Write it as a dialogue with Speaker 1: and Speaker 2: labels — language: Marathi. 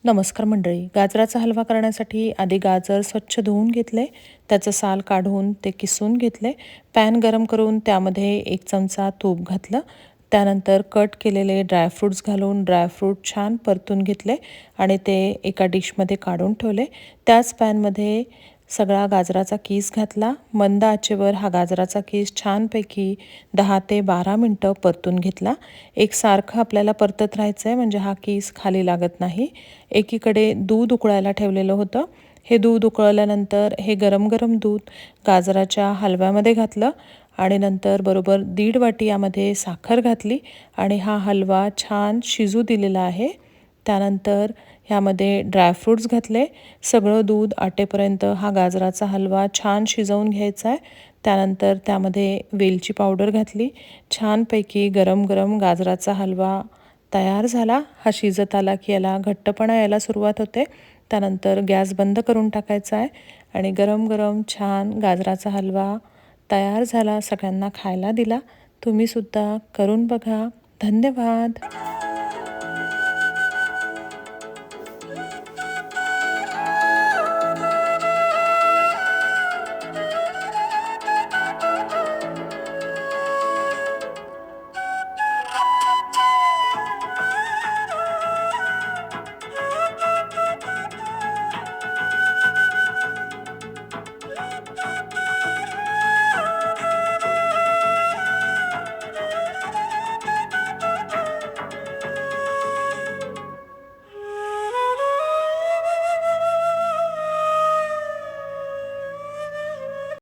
Speaker 1: नमस्कार मंडळी. गाजराचा हलवा करण्यासाठी आधी गाजर स्वच्छ धुवून घेतले, त्याचं साल काढून ते किसून घेतले. पॅन गरम करून त्यामध्ये 1 चमचा तूप घातलं. त्यानंतर कट केलेले ड्रायफ्रूट्स घालून ड्रायफ्रूट छान परतून घेतले आणि ते एका डिशमध्ये काढून ठेवले. त्याच पॅनमध्ये सगळा गाजराचा कीस घातला. मंद आचेवर हा गाजराचा कीस छानपैकी 10 ते 12 मिनटं परतून घेतला. एकसारखं आपल्याला परतत राहायचं आहे म्हणजे हा कीस खाली लागत नाही. एकीकडे दूध उकळायला ठेवलेलं होतं. हे दूध उकळल्यानंतर हे गरम-गरम दूध गाजराच्या हलव्यामध्ये घातलं आणि नंतर बरोबर 1.5 वाटी यामध्ये साखर घातली आणि हा हलवा छान शिजू दिलेला आहे. त्यानंतर ह्यामध्ये ड्रायफ्रूट्स घातले. सगळं दूध आटेपर्यंत हा गाजराचा हलवा छान शिजवून घ्यायचा आहे. त्यानंतर त्यामध्ये वेलची पावडर घातली. छानपैकी गरम-गरम गाजराचा हलवा तयार झाला. हा शिजत आला की याला घट्टपणा यायला सुरुवात होते. त्यानंतर गॅस बंद करून टाकायचा आहे आणि गरम-गरम छान गाजराचा हलवा तयार झाला. सगळ्यांना खायला दिला. तुम्हीसुद्धा करून बघा. धन्यवाद.